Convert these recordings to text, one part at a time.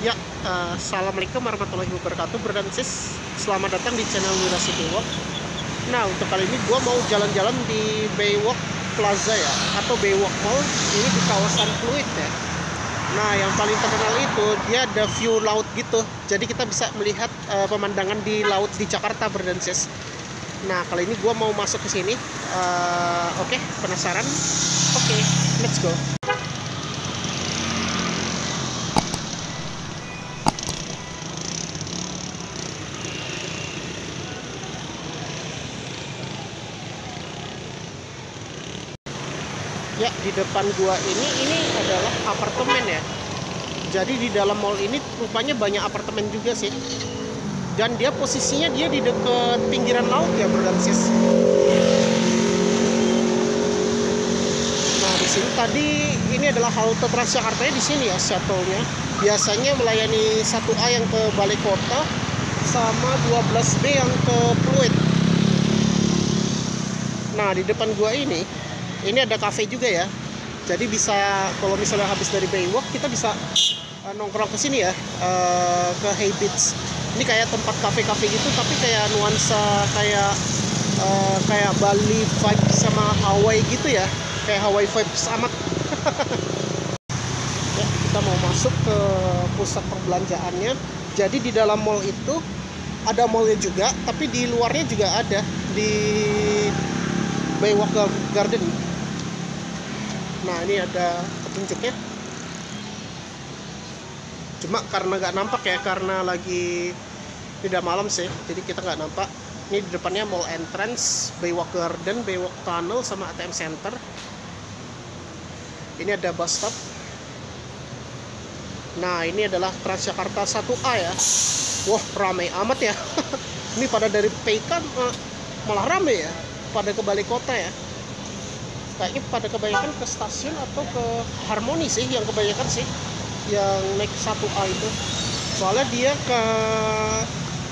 Ya, assalamualaikum warahmatullahi wabarakatuh, Brother and Sis. Selamat datang di channel Wira City Walk. Nah, untuk kali ini gue mau jalan-jalan di Baywalk Plaza ya, atau Baywalk Mall. Ini di kawasan Fluid ya. Nah, yang paling terkenal itu dia ada view laut gitu. Jadi kita bisa melihat pemandangan di laut di Jakarta, Brother and Sis. Nah, kali ini gue mau masuk ke sini. Oke, penasaran? Oke, let's go. Ya, di depan gua ini adalah apartemen ya. Jadi di dalam mall ini rupanya banyak apartemen juga sih. Dan dia posisinya dia di dekat pinggiran laut ya, Bro dan Sis. Nah, di sini tadi ini adalah halte Transjakarta di sini ya, shuttle-nya. Biasanya melayani 1A yang ke Balai Kota sama 12B yang ke Pluit. Nah, di depan gua ini ada kafe juga ya. Jadi bisa kalau misalnya habis dari Baywalk kita bisa nongkrong ke sini ya, ke Hay Beach. Ini kayak tempat kafe-kafe gitu tapi kayak nuansa kayak Bali vibes sama Hawaii gitu ya. Kayak Hawaii vibes amat. Ya, kita mau masuk ke pusat perbelanjaannya. Jadi di dalam mall itu ada mallnya juga, tapi di luarnya juga ada di Baywalk Garden. Nah, ini ada petunjuknya. Cuma karena nggak nampak ya, karena lagi tidak malam sih, jadi kita nggak nampak. Ini di depannya Mall Entrance, Baywalk Garden, Baywalk Tunnel, sama ATM Center. Ini ada bus stop. Nah, ini adalah Transjakarta 1A ya. Wah, ramai amat ya. Ini pada dari Peikan malah ramai ya, pada ke Balai Kota ya. Kayaknya pada kebanyakan ke stasiun atau ke Harmoni sih, yang kebanyakan sih yang naik 1A itu. Soalnya dia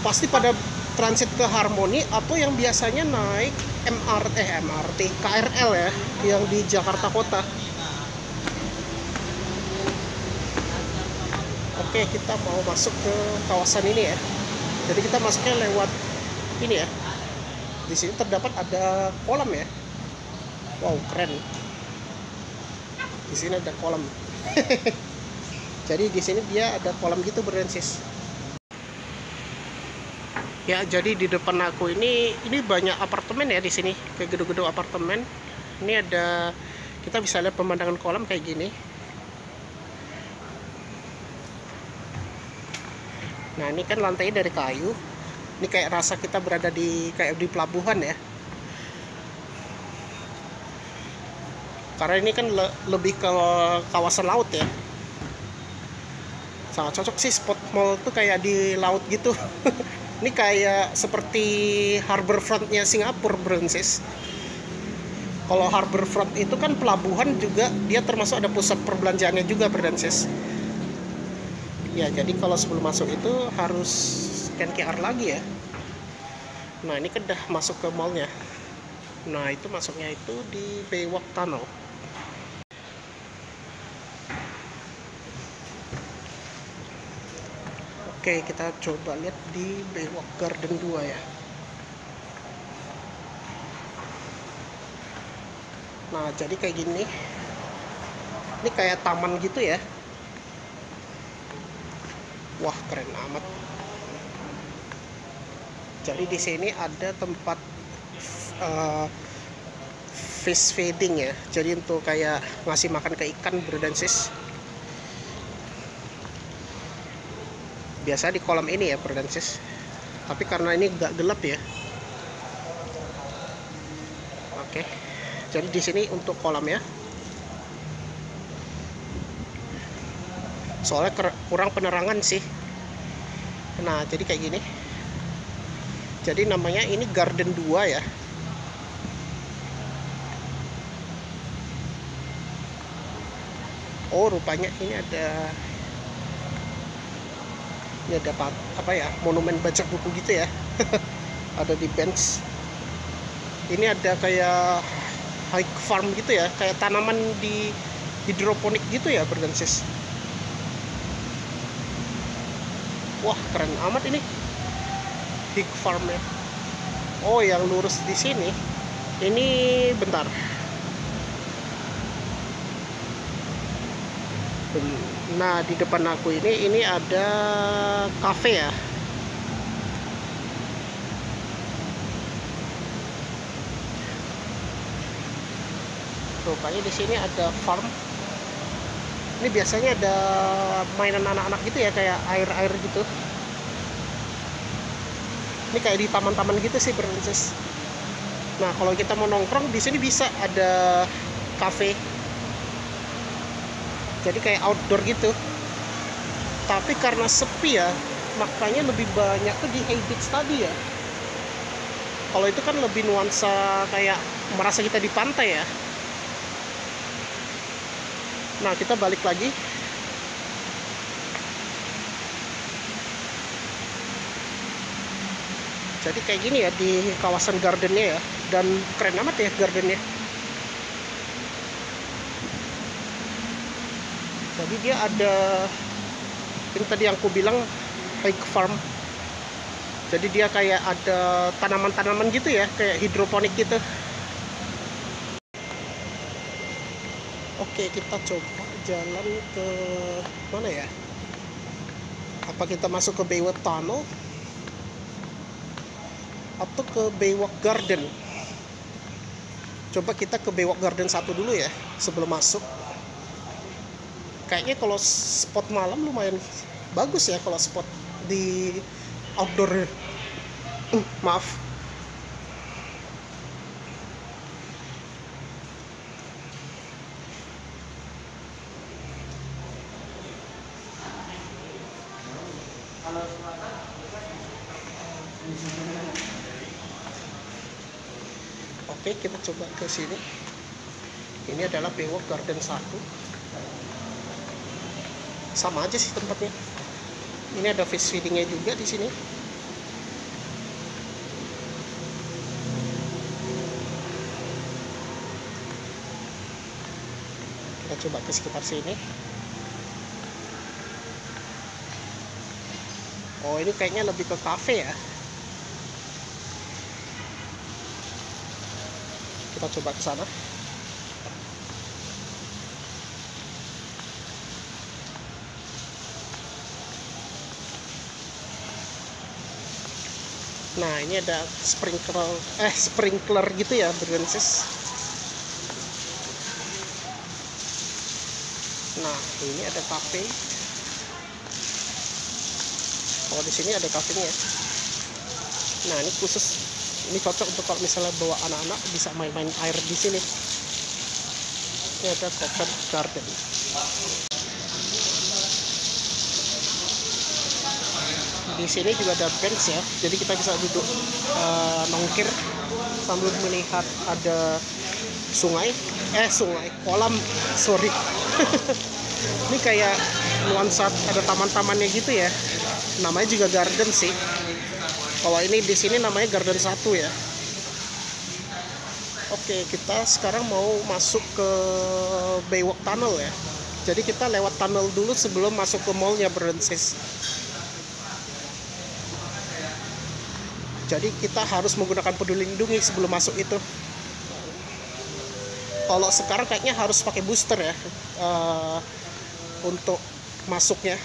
pasti pada transit ke Harmoni, atau yang biasanya naik MRT KRL ya, yang di Jakarta Kota. Oke, kita mau masuk ke kawasan ini ya. Jadi kita masuknya lewat ini ya. Di sini terdapat ada kolam ya. Wow, keren. Di sini ada kolam. Jadi di sini dia ada kolam gitu, berdensis. Ya, jadi di depan aku ini banyak apartemen ya di sini, kayak gedung-gedung apartemen. Ini ada, kita bisa lihat pemandangan kolam kayak gini. Nah, ini kan lantainya dari kayu. Ini kayak rasa kita berada kayak di pelabuhan ya. Karena ini kan lebih ke kawasan laut ya. Sangat cocok sih, spot mall tuh kayak di laut gitu. Ini kayak seperti Harbourfront-nya Singapura, Brancis. Kalau Harbourfront itu kan pelabuhan juga, dia termasuk ada pusat perbelanjaannya juga, Brancis. Ya, jadi kalau sebelum masuk itu harus scan QR lagi ya. Nah, ini kan udah masuk ke mallnya. Nah, itu masuknya itu di Baywalk Tunnel. Oke, kita coba lihat di Baywalk Garden 2 ya. Nah, jadi kayak gini. Ini kayak taman gitu ya. Wah, keren amat. Jadi di sini ada tempat fish feeding ya. Jadi untuk kayak ngasih makan ke ikan, Bro dan Sis. Biasa di kolam ini ya, Bro dan Sis. Tapi karena ini agak gelap ya. Oke. Jadi di sini untuk kolam ya. Soalnya kurang penerangan sih. Nah, jadi kayak gini. Jadi namanya ini Garden 2 ya. Oh, rupanya ini ada apa ya, monumen baca buku gitu ya. Ada di bench. Ini ada kayak high farm gitu ya, kayak tanaman di hidroponik gitu ya, berdensis. Wah, keren amat ini. Pig farm ya. Oh, yang lurus di sini. Ini bentar. Nah, di depan aku ini ada cafe ya. Rupanya di sini ada farm. Ini biasanya ada mainan anak-anak gitu ya, kayak air-air gitu. Ini kayak di taman-taman gitu sih, Princess. Nah, kalau kita mau nongkrong di sini bisa ada cafe. Jadi kayak outdoor gitu. Tapi karena sepi ya, makanya lebih banyak tuh di Hay Beach tadi ya. Kalau itu kan lebih nuansa kayak merasa kita di pantai ya. Nah, kita balik lagi. Jadi kayak gini ya di kawasan gardennya ya. Dan keren amat ya gardennya. Jadi dia ada, ini tadi yang aku bilang pig farm. Jadi dia kayak ada tanaman-tanaman gitu ya, kayak hidroponik gitu. Oke, kita coba jalan ke mana ya? Apa kita masuk ke Baywalk Tunnel atau ke Baywalk Garden? Coba kita ke Baywalk Garden 1 dulu ya sebelum masuk. Kayaknya kalau spot malam lumayan bagus ya, kalau spot di outdoor. Maaf. Oke, kita coba ke sini. Ini adalah Baywalk Garden 1. Sama aja sih tempatnya. Ini ada fish feedingnya juga di sini. Kita coba ke sekitar sini. Oh, ini kayaknya lebih ke cafe ya. Kita coba ke sana. Nah, ini ada sprinkler gitu ya, Princess. Nah, ini ada cafe. Kalau di sini ada kafenya. Nah, ini khusus, ini cocok untuk kalau misalnya bawa anak-anak bisa main-main air di sini. Ini ada covered garden. Di sini juga ada bench ya, jadi kita bisa duduk nongkir sambil melihat ada kolam, sorry. Ini kayak nuansa ada taman-tamannya gitu ya. Namanya juga garden sih. Kalau ini di sini namanya garden 1 ya. Oke, kita sekarang mau masuk ke Baywalk Tunnel ya. Jadi kita lewat tunnel dulu sebelum masuk ke mallnya, Princess. Jadi kita harus menggunakan peduli lindungi sebelum masuk itu. Kalau sekarang kayaknya harus pakai booster ya untuk masuknya.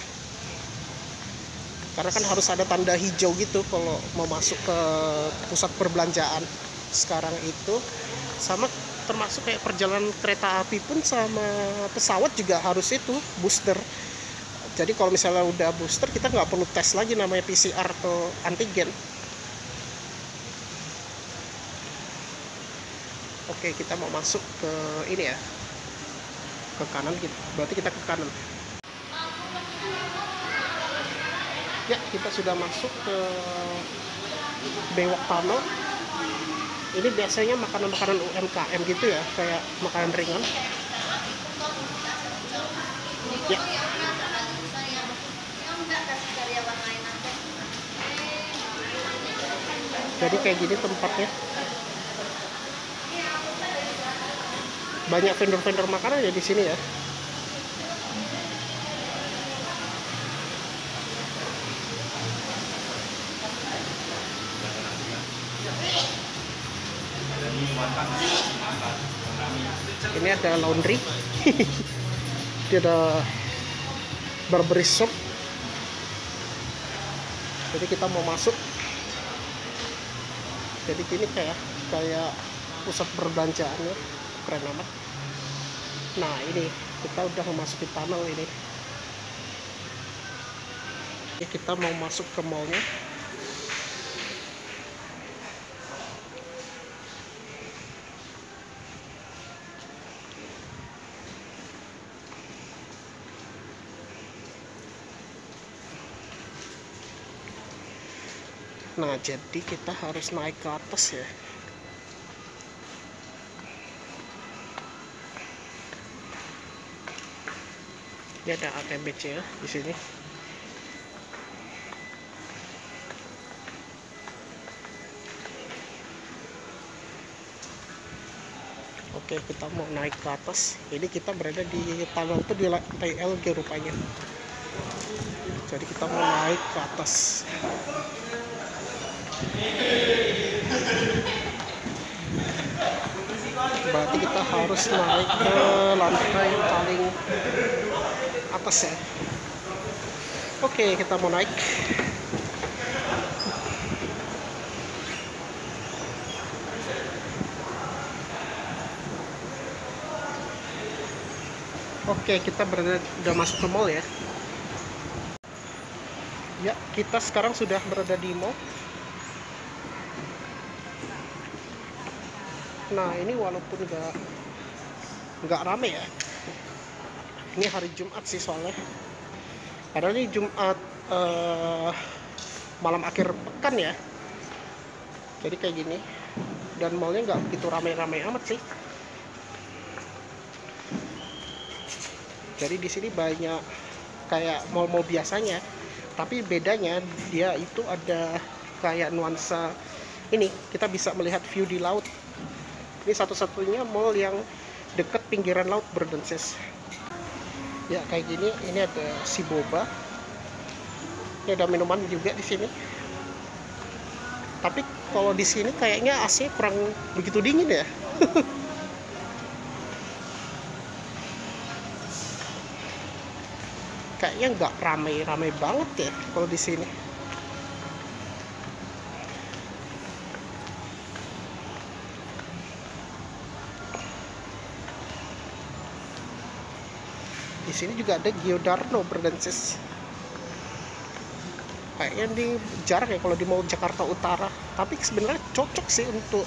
Karena kan harus ada tanda hijau gitu kalau mau masuk ke pusat perbelanjaan sekarang itu. Sama termasuk kayak perjalanan kereta api pun sama pesawat juga harus itu booster. Jadi kalau misalnya udah booster kita nggak perlu tes lagi namanya PCR atau antigen. Oke, kita mau masuk ke ini ya, ke kanan gitu. Berarti kita ke kanan. Ya, kita sudah masuk ke Baywalk Tunnel. Ini biasanya makanan-makanan UMKM gitu ya, kayak makanan ringan. Ya. Jadi kayak gini tempatnya. Banyak vendor-vendor makanan ya di sini ya. Ini ada laundry. Dia ada barberry shop. Jadi kita mau masuk. Jadi gini kayak pusat perbelanjaannya, keren amat. Nah ini kita udah memasuki tunnel ini. Ini kita mau masuk ke mallnya. Nah, jadi kita harus naik ke atas ya. Ini ada ATMBC ya di sini. Oke, kita mau naik ke atas. Ini kita berada di tunnel itu di lantai LG rupanya. Jadi kita mau naik ke atas. Berarti kita harus naik ke lantai paling atas ya. Oke, kita mau naik. Oke, kita udah masuk ke mall ya. Ya, kita sekarang sudah berada di mall. Nah, ini walaupun nggak rame ya. Ini hari Jumat sih soalnya. Padahal ini Jumat malam akhir pekan ya. Jadi kayak gini. Dan mallnya nggak begitu rame-rame amat sih. Jadi di sini banyak kayak mall-mall biasanya. Tapi bedanya dia itu ada kayak nuansa ini. Kita bisa melihat view di laut. Ini satu-satunya mall yang deket pinggiran laut Bordenses. Ya kayak gini. Ini ada si boba. Ini ada minuman juga di sini. Tapi kalau di sini kayaknya AC kurang begitu dingin ya. Kayaknya nggak ramai-ramai banget ya kalau di sini. Di sini juga ada Giordano Bordenses. Kayaknya ini jarang ya kalau di Mall Jakarta Utara. Tapi sebenarnya cocok sih untuk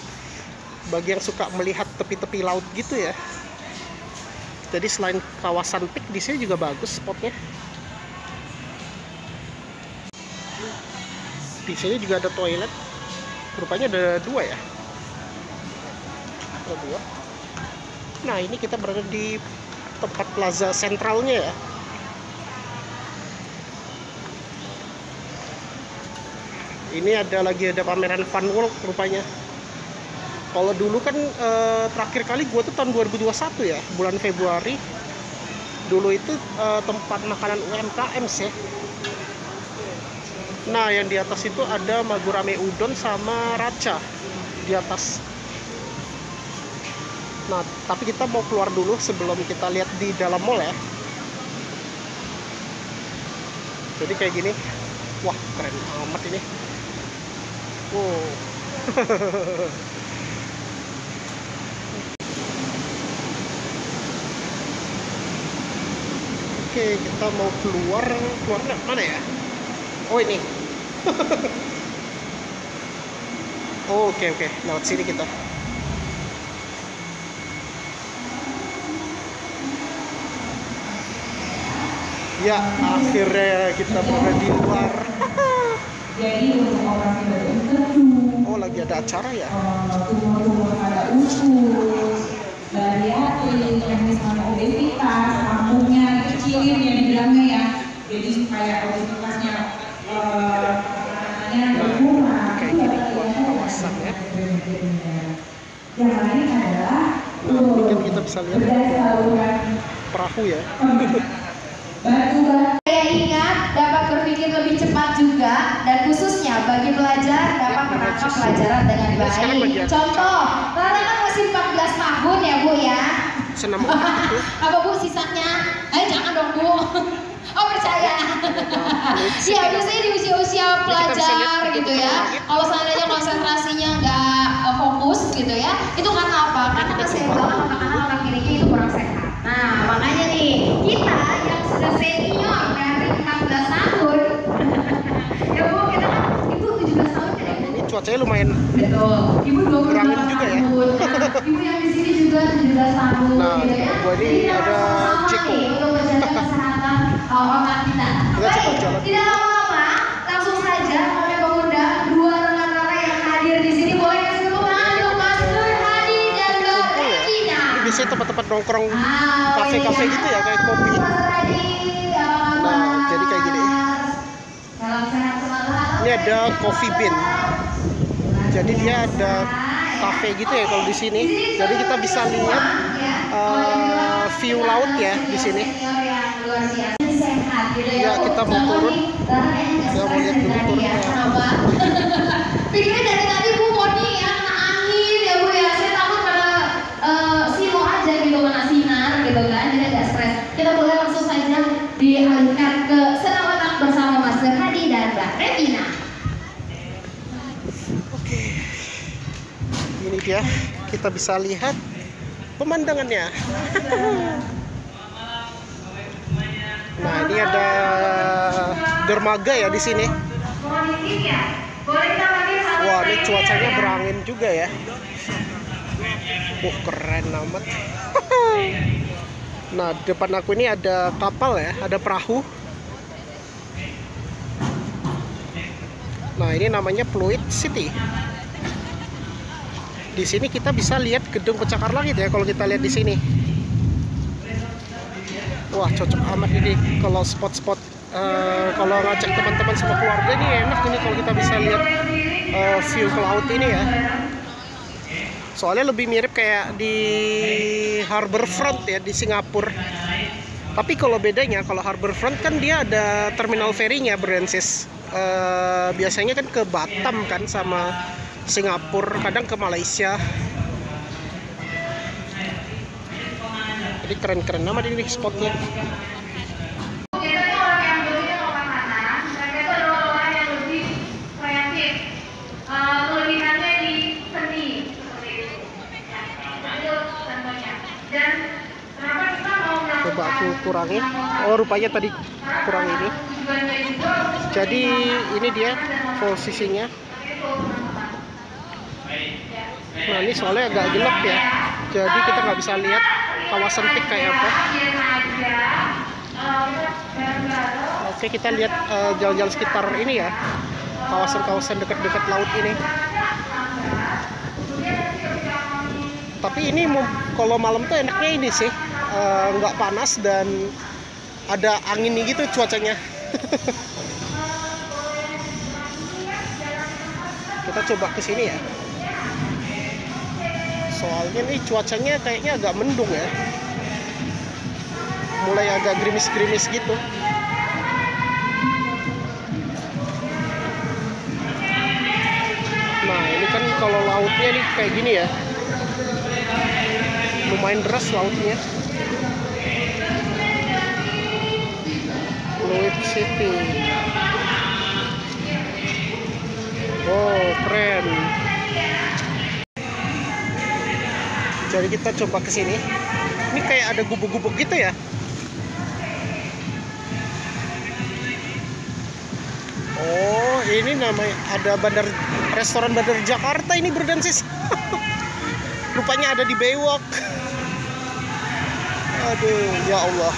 bagi yang suka melihat tepi-tepi laut gitu ya. Jadi selain kawasan Peak, di sini juga bagus spotnya. Di sini juga ada toilet. Rupanya ada dua ya. Ada dua. Nah ini kita berada di tempat plaza sentralnya ya. Ini ada pameran Fun World rupanya. Kalau dulu kan terakhir kali gue tuh tahun 2021 ya, bulan Februari. Dulu itu tempat makanan UMKM sih. Nah yang di atas itu ada Magurame Udon sama Racha di atas. Nah tapi kita mau keluar dulu sebelum kita lihat di dalam mall ya. Jadi kayak gini. Wah keren amat ini. Wow. Oke, kita mau keluar mana ya? Oh ini. Oke, lewat sini kita. Ya, akhirnya kita berada di luar. Jadi untuk operasi badan Oh, lagi ada acara ya? tumor pada usus, bariatrik, yang misalnya obesitas, lambungnya kecilin yang dibilangnya ya. Jadi supaya obesitasnya berkurang. Kayak gini buat kawasan ya. Yang lain adalah Nah, ini kan kita bisa lihat perahu ya. batu. Saya ingat dapat berpikir lebih cepat juga. dan khususnya bagi pelajar dapat menangkap pelajaran dengan baik. Contoh, Rara kan masih 14 tahun ya Bu ya. Senam itu. Apa Bu sisanya? Jangan dong Bu. Oh percaya. Iya biasanya di usia-usia pelajar gitu ya. Kalau seandainya konsentrasinya nggak fokus gitu ya, itu karena apa? Karena keseimbangan otak kirinya itu kurang sehat. Nah makanya nih kita yang sudah senior dari 14 tahun, ya Bu kita kan Ibu 17 tahun ya. Ini cuacanya lumayan. Betul. Ibu 28 juga ya. tahun. Nah, Ibu yang di sini juga 17 tahun. Nah, gitu ya. gua ini Jadi ada sama-sama Ciko. nih untuk menjaga kesehatan otak kita. Kita coba jalan. Tidak lama-lama, langsung saja kami mengundang dua rekan Rara yang hadir di sini. Boleh kasih tepuk tangan untuk Mas Nur Hadi dan Mbak Regina. Ini biasanya tempat-tempat nongkrong kafe-kafe gitu ya, kayak kopi. Nah, jadi kayak gini. Ini ada Coffee Bean. Jadi dia ada kafe gitu ya kalau di sini. Jadi kita bisa lihat view laut ya di sini. Ya kita mau turun. Kita mau lihat dulu turunnya. Pikirnya dari tadi Bu Moni ya kena angin ya Bu ya. Saya takut karena silo aja gitu kena sinar gitu kan. Jadi agak stres. Kita boleh langsung saja dialihkan ke senam otak bersama Mas Nur Hadi dan Mbak Regina. Oke. Ini dia, kita bisa lihat pemandangannya. Nah, ini ada dermaga ya di sini. Wah, ini cuacanya berangin juga ya. Keren amat. Nah, depan aku ini ada kapal ya, ada perahu. Nah, ini namanya Fluid City. Di sini kita bisa lihat gedung pencakar langit ya kalau kita lihat di sini. Wah, cocok amat ini kalau spot-spot kalau ngajak teman-teman sama keluarga ini enak ini kalau kita bisa lihat view ke laut ini ya. Soalnya lebih mirip kayak di Harbourfront ya di Singapura. Tapi kalau bedanya kalau Harbourfront kan dia ada terminal ferinya Bernsis. Biasanya kan ke Batam kan sama Singapura, kadang ke Malaysia. Jadi keren-keren amat ini spotnya. Kita ini orang yang dulunya orang kanan, mereka itu adalah orang yang lebih kreatif. Kelebihannya di seni seperti itu. Ya, itu contohnya. Dan kenapa kita mau melakukan? Coba aku kurangin. Oh, rupanya tadi kurang ini. Jadi ini dia posisinya. Nah, ini soalnya agak gelap ya. Jadi kita nggak bisa lihat kawasan peak kayak apa. Oke, kita lihat jalan-jalan sekitar ini ya. Kawasan-kawasan dekat-dekat laut ini. Tapi ini kalau malam tuh enaknya ini sih. Nggak panas dan ada angin gitu cuacanya. Kita coba ke sini ya. Soalnya nih cuacanya kayaknya agak mendung ya. Mulai agak gerimis-gerimis gitu. Nah, ini kan kalau lautnya nih kayak gini ya. Lumayan deras lautnya. Fluid City. Oh, keren. Jadi kita coba ke sini. Ini kayak ada gubuk-gubuk gitu ya. Oh, ini namanya ada restoran Bandar Jakarta ini Bernsis. Rupanya ada di Baywalk. Aduh, ya Allah.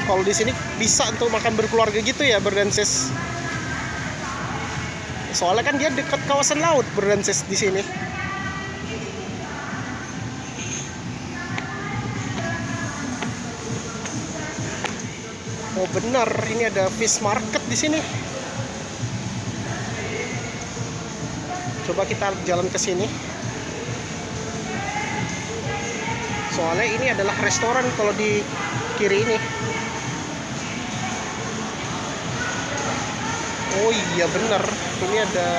Kalau di sini bisa untuk makan berkeluarga gitu ya Bernsis. Soalnya kan dia dekat kawasan laut Bernsis di sini. Oh benar, ini ada fish market di sini. Coba kita jalan ke sini. Soalnya ini adalah restoran kalau di kiri ini. Oh iya bener, ini ada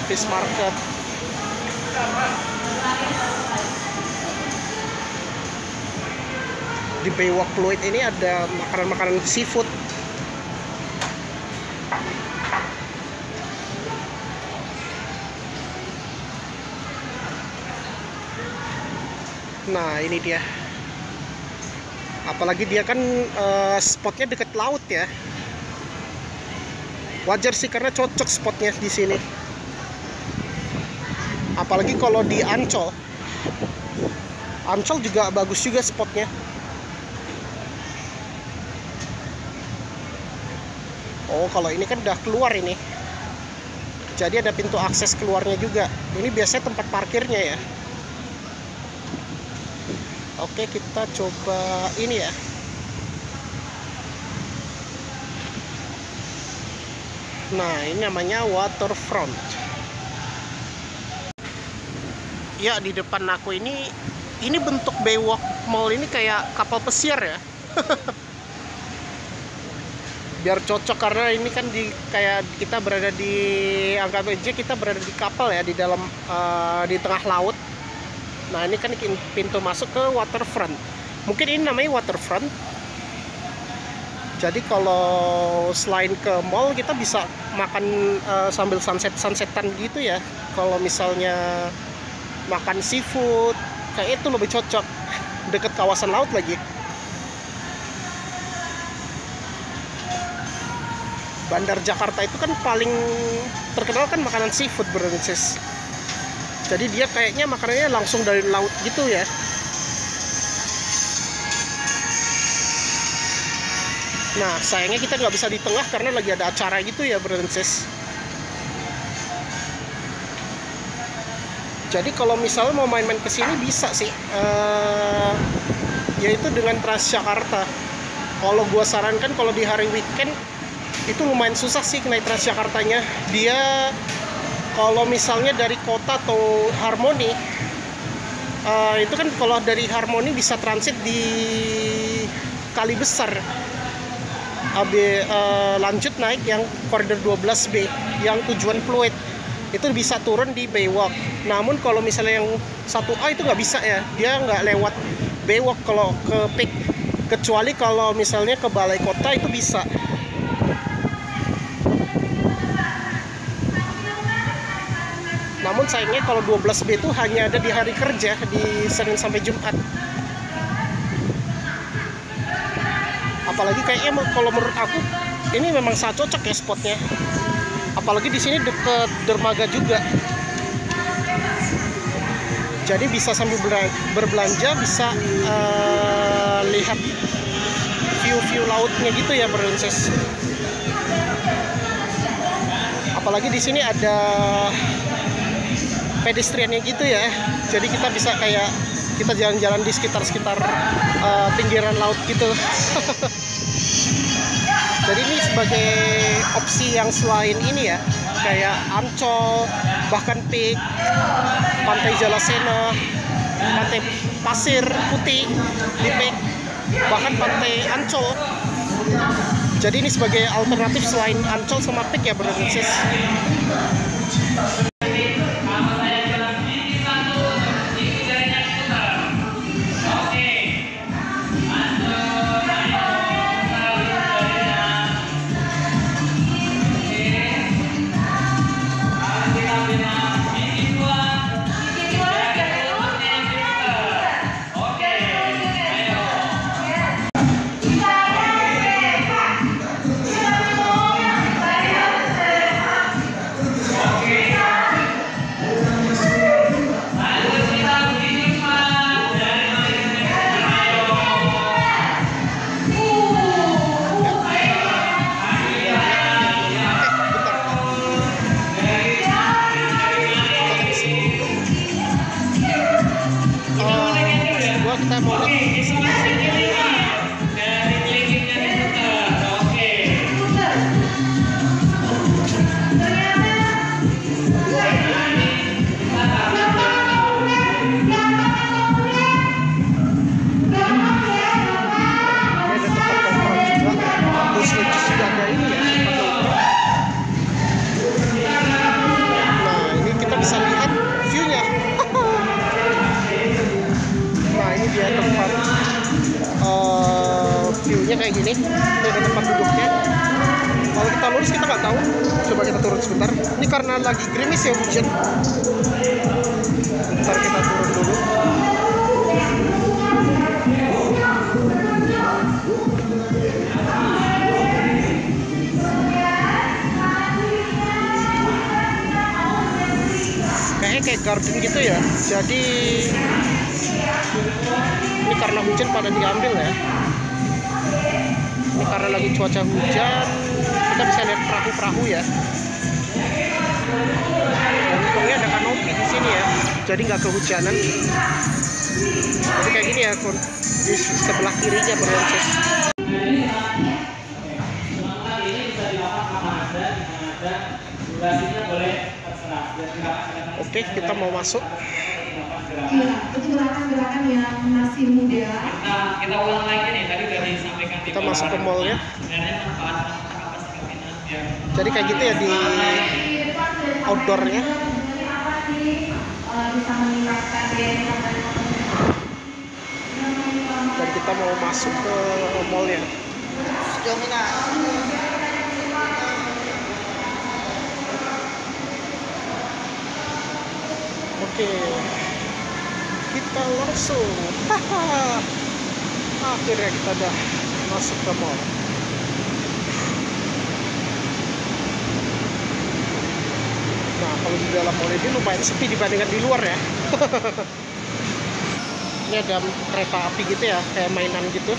fish market. Di Baywalk Pluit ini ada makanan-makanan seafood. Nah ini dia. Apalagi dia kan spotnya deket laut ya. Wajar sih karena cocok spotnya di sini. Apalagi kalau di Ancol. Ancol juga bagus juga spotnya. Oh, kalau ini kan udah keluar ini. Jadi ada pintu akses keluarnya juga. Ini biasanya tempat parkirnya ya. Oke, kita coba ini ya. Nah, ini namanya waterfront. Ya, di depan aku ini bentuk Baywalk Mall ini kayak kapal pesiar ya. Biar cocok karena ini kan kayak kita berada di anggap aja kita berada di kapal ya di dalam di tengah laut. Nah, ini kan pintu masuk ke waterfront. Mungkin ini namanya waterfront. Jadi kalau selain ke mall kita bisa makan sambil sunsetan gitu ya. Kalau misalnya makan seafood kayak itu lebih cocok, deket kawasan laut lagi. Bandar Jakarta itu kan paling terkenal kan makanan seafood, Brensis. Jadi dia kayaknya makanannya langsung dari laut gitu ya. Nah, sayangnya kita nggak bisa di tengah karena lagi ada acara gitu ya, Brensis. Jadi kalau misalnya mau main-main ke sini bisa sih, yaitu dengan Transjakarta. Kalau gua sarankan kalau di hari weekend itu lumayan susah sih naik Transjakartanya. Dia kalau misalnya dari kota atau Harmoni, itu kan kalau dari Harmoni bisa transit di Kali Besar. Lanjut naik yang koridor 12B yang tujuan Pluit. Itu bisa turun di Baywalk. Namun kalau misalnya yang 1A itu nggak bisa ya, dia nggak lewat Baywalk kalau ke Peak, kecuali kalau misalnya ke Balai Kota itu bisa. Namun sayangnya kalau 12B itu hanya ada di hari kerja, di Senin sampai Jumat. Apalagi kayaknya kalau menurut aku ini memang sangat cocok ya spotnya. Apalagi di sini deket dermaga juga. Jadi bisa sambil berbelanja, bisa lihat view lautnya gitu ya, Brensis. Apalagi di sini ada pedestriannya gitu ya. Jadi kita bisa kayak kita jalan-jalan di sekitar pinggiran laut gitu. Jadi ini sebagai opsi yang selain ini ya, kayak Ancol, bahkan Peak, Pantai Jalasena, Pantai Pasir Putih di Peak, bahkan Pantai Ancol. Jadi ini sebagai alternatif selain Ancol sama Peak ya, Brensis. posisinya kayak gini. Ini ada tempat duduknya. Kalau kita lurus kita nggak tahu. Coba kita turun sebentar. Ini karena lagi gerimis ya, hujan. Bentar kita turun dulu. Kayaknya kayak garden gitu ya. Jadi ini karena hujan pada diambil ya. Ini karena lagi cuaca hujan, kita bisa lihat perahu-perahu ya. Dan untungnya ada kanopi di sini ya, jadi nggak kehujanan. Jadi kayak gini ya, Kun. Di sebelah kirinya Brensis. Oke, kita mau masuk. Iya, itu gerakan-gerakan yang masih muda. Kita ulang lagi nih, tadi udah disampaikan. Kita masuk ke mallnya. Sebenarnya manfaat kapasitas ya. Jadi kayak gitu ya di outdoornya. Bisa meningkatkan daya Dan kita mau masuk ke mallnya. Oke, kita langsung. Akhirnya kita udah masuk ke mall. Nah, kalau di dalam mall ini lumayan sepi dibandingkan di luar ya. Ini ada kereta api gitu ya, kayak mainan gitu.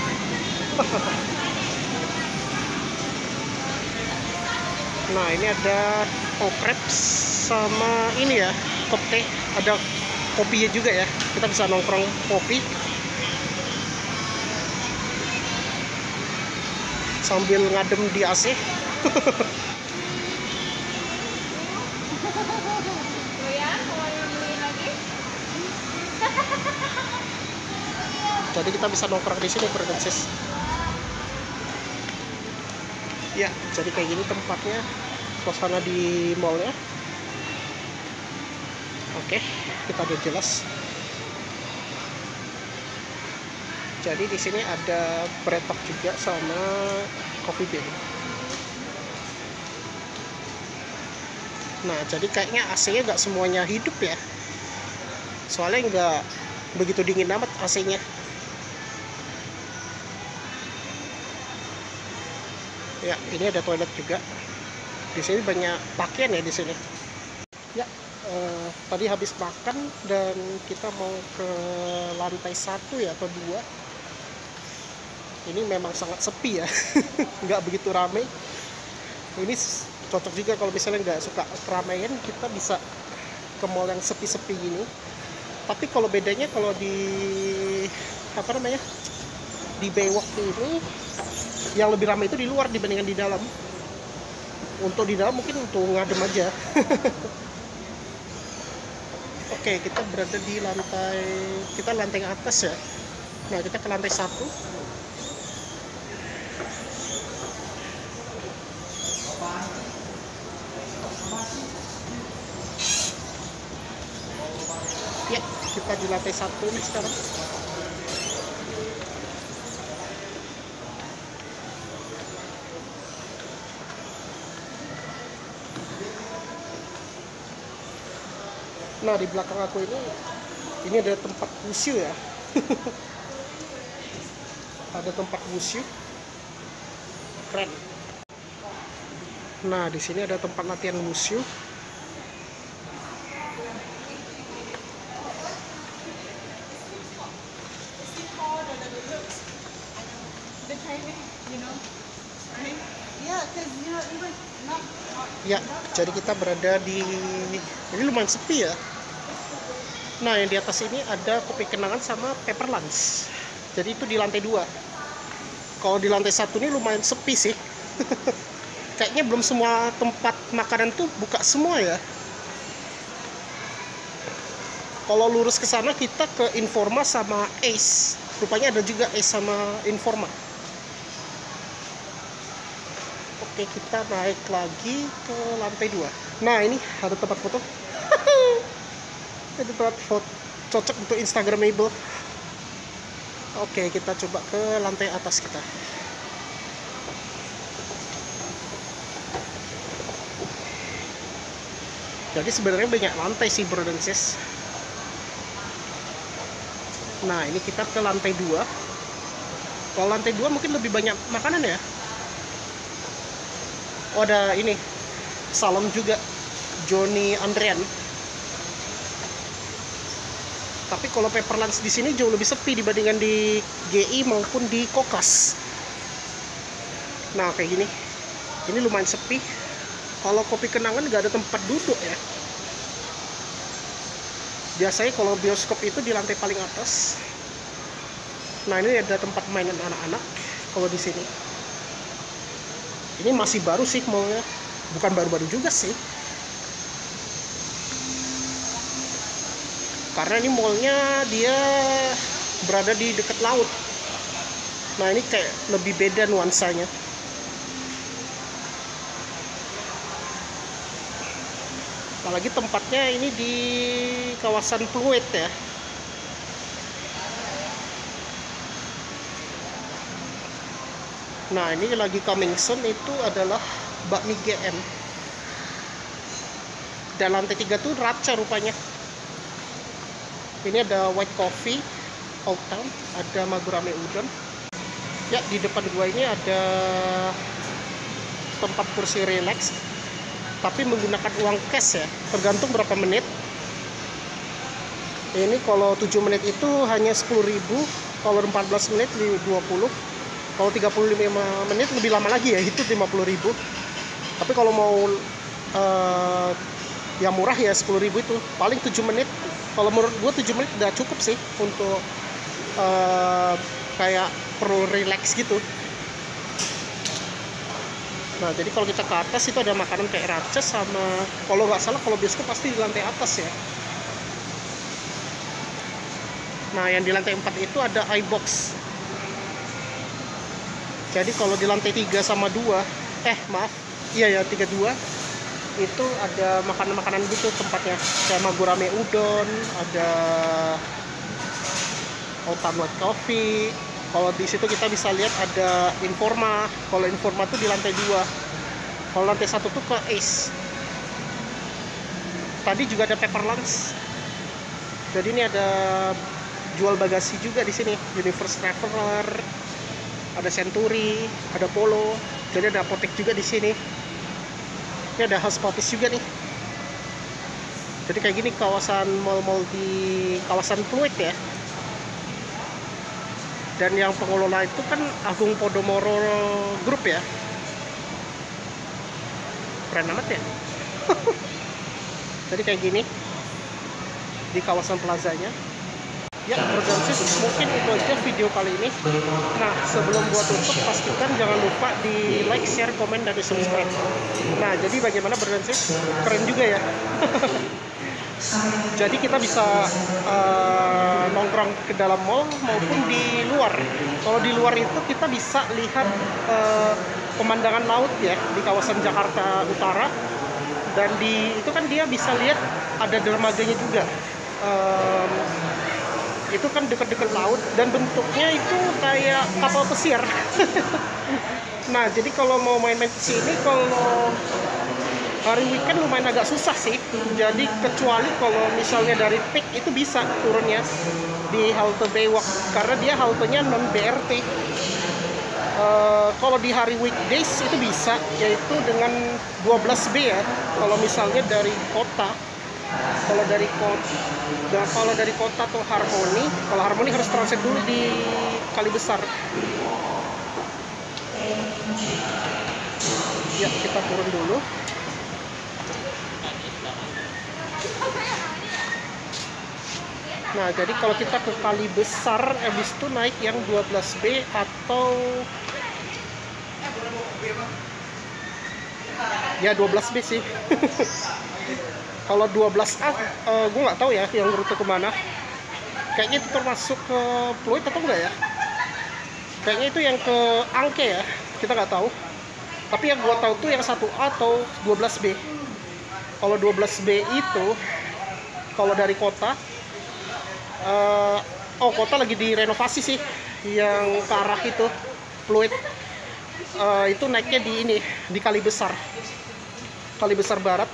Nah, ini ada crepes sama ini ya, cup teh, ada kopinya juga ya. Kita bisa nongkrong kopi sambil ngadem di AC. Jadi kita bisa nongkrong di sini Brensis. Ya, jadi kayak gini tempatnya, suasana di mallnya. Oke, kita udah jelas. Jadi di sini ada bread talk juga sama coffee bean. Nah, jadi kayaknya AC-nya nggak semuanya hidup ya. Soalnya nggak begitu dingin amat AC-nya. Ya, ini ada toilet juga. Di sini banyak pakaian ya di sini. Ya, tadi habis makan dan kita mau ke lantai 1 ya atau 2. Ini memang sangat sepi ya, nggak begitu ramai. Ini cocok juga kalau misalnya nggak suka keramaian, kita bisa ke mall yang sepi-sepi gini. Tapi kalau bedanya kalau di di Baywalk ini, yang lebih ramai itu di luar dibandingkan di dalam. Untuk di dalam mungkin untuk ngadem aja. Oke, kita berada di lantai atas ya. Nah, kita ke lantai 1. Ya, kita di lantai 1 nih sekarang. Nah, di belakang aku ini ada tempat wushu ya. Ada tempat wushu. Keren. Nah, di sini ada tempat latihan wushu. Ya, jadi kita berada di ini lumayan sepi ya. Nah, yang di atas ini ada kopi kenangan sama pepper lunch. Jadi itu di lantai 2. Kalau di lantai 1 ini lumayan sepi sih. Kayaknya belum semua tempat makanan tuh buka semua ya. Kalau lurus ke sana kita ke Informa sama Ace. Rupanya ada juga Ace sama Informa. Oke, kita naik lagi ke lantai 2. Nah, ini ada tempat foto. Itu tempat foto cocok untuk Instagramable. Oke, kita coba ke lantai atas kita. Jadi sebenarnya banyak lantai sih bro dan sis. Nah ini kita ke lantai 2. Kalau lantai 2 mungkin lebih banyak makanan ya. Oh ada ini salon juga, Johnny Andrian. Tapi kalau Pepper Lunch di sini jauh lebih sepi dibandingkan di GI maupun di Kokas. Nah kayak gini, ini lumayan sepi. Kalau kopi kenangan nggak ada tempat duduk ya. Biasanya kalau bioskop itu di lantai paling atas. Nah ini ada tempat mainan anak-anak. Kalau di sini, ini masih baru sih mallnya, bukan baru-baru juga sih. Karena ini mallnya dia berada di dekat laut. Nah ini kayak lebih beda nuansanya. Apalagi tempatnya ini di kawasan Pluit ya. Nah ini lagi coming soon itu adalah bakmi GM. Dan lantai 3 tuh Raca rupanya. Ini ada white coffee, Old Town, ada magurame udon. Ya di depan gua ini ada tempat kursi relax, tapi menggunakan uang cash ya, tergantung berapa menit. Ini kalau 7 menit itu hanya 10.000, kalau 14 menit 20, kalau 35 menit lebih lama lagi ya, itu 50.000. Tapi kalau mau yang murah ya 10.000 itu, paling 7 menit. Kalau menurut gua 7 menit udah cukup sih untuk kayak perlu relax gitu. Nah jadi kalau kita ke atas itu ada makanan kayak Raca sama, kalau nggak salah kalau bioskop pasti di lantai atas ya. Nah yang di lantai 4 itu ada iBox. Jadi kalau di lantai 3 sama 2, iya ya 3, 2 itu ada makanan-makanan gitu tempatnya, kayak magurame udon, ada Old Town White Coffee. Kalau di situ kita bisa lihat ada Informa. Kalau Informa tuh di lantai 2. Kalau lantai 1 tuh ke Ace. Tadi juga ada Pepper Lunch. Jadi ini ada jual bagasi juga di sini. Universe Traveler, ada Century, ada Polo. Jadi ada apotek juga di sini. Ini ada House Popis juga nih. Jadi kayak gini kawasan mall-mall di kawasan Pluit ya. Dan yang pengelola itu kan Agung Podomoro Group ya. Keren amat ya. Jadi kayak gini di kawasan plazanya. Ya, bergansis mungkin itu aja video kali ini. Nah, sebelum gua tutup, pastikan jangan lupa di like, share, komen, dan di subscribe. Nah, jadi bagaimana bergansis? Keren juga ya. Jadi kita bisa nongkrong ke dalam mall maupun di luar. Kalau di luar itu kita bisa lihat pemandangan laut ya di kawasan Jakarta Utara. Dan itu kan dia bisa lihat ada dermaganya juga. Itu kan dekat-dekat laut dan bentuknya itu kayak kapal pesiar. Nah jadi kalau mau main-main ke sini, kalau hari weekend lumayan agak susah sih. Jadi kecuali kalau misalnya dari Peak itu bisa turunnya di halte Baywalk, karena dia haltenya non BRT. Kalau di hari weekdays itu bisa, yaitu dengan 12B ya. Kalau misalnya dari kota. Kalau dari kota tuh Harmoni. Kalau Harmoni harus transit dulu di Kali Besar. Ya, kita turun dulu. Nah, jadi kalau kita ke Kali Besar, habis itu naik yang 12B atau ya 12B sih. Kalau 12A, gue nggak tahu ya yang rute kemana. Kayaknya itu termasuk ke Pluit atau enggak ya? Kayaknya itu yang ke Angke ya, kita nggak tahu. Tapi yang gue tahu tuh yang 1A atau 12B. Kalau 12B itu, kalau dari kota, kota lagi direnovasi sih. Yang ke arah itu, Pluit. Itu naiknya di Kali Besar. Kali Besar Barat.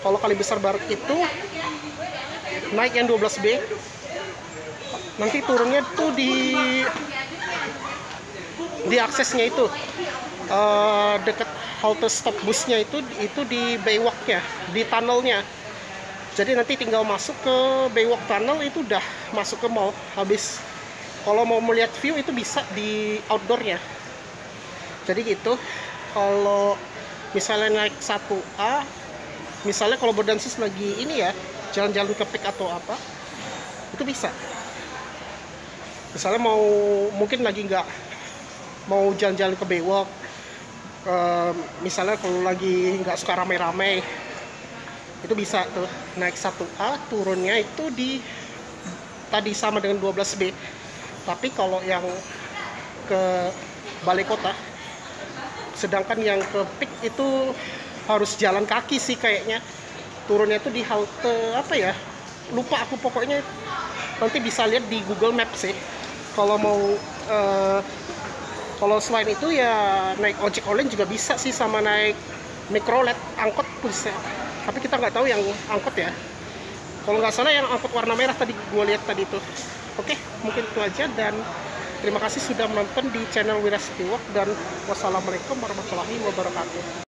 Kalau Kali Besar Barat itu naik yang 12B, nanti turunnya tuh di aksesnya itu deket halte stop busnya itu di Baywalk-nya, di tunnelnya. Jadi nanti tinggal masuk ke Baywalk Tunnel, itu udah masuk ke mall. Habis kalau mau melihat view itu bisa di outdoornya. Jadi gitu. Kalau misalnya naik 1A, misalnya kalau Bordansis lagi ini ya, jalan-jalan ke Peak atau apa, itu bisa. Misalnya mungkin lagi nggak mau jalan-jalan ke Baywalk, misalnya kalau lagi nggak suka rame-rame, itu bisa tuh naik 1A, turunnya itu tadi sama dengan 12B. Tapi kalau yang ke Balai Kota, sedangkan yang ke Peak itu harus jalan kaki sih kayaknya. Turunnya itu di halte apa ya, lupa aku pokoknya. Nanti bisa lihat di Google Maps sih. Kalau mau kalau selain itu ya naik ojek online juga bisa sih, sama naik mikrolet, angkot bisa. Tapi kita nggak tahu yang angkot ya. Kalau nggak salah yang angkot warna merah tadi gue lihat tadi itu. Oke, mungkin itu aja, dan terima kasih sudah menonton di channel Wira City Walk, dan wassalamualaikum warahmatullahi wabarakatuh.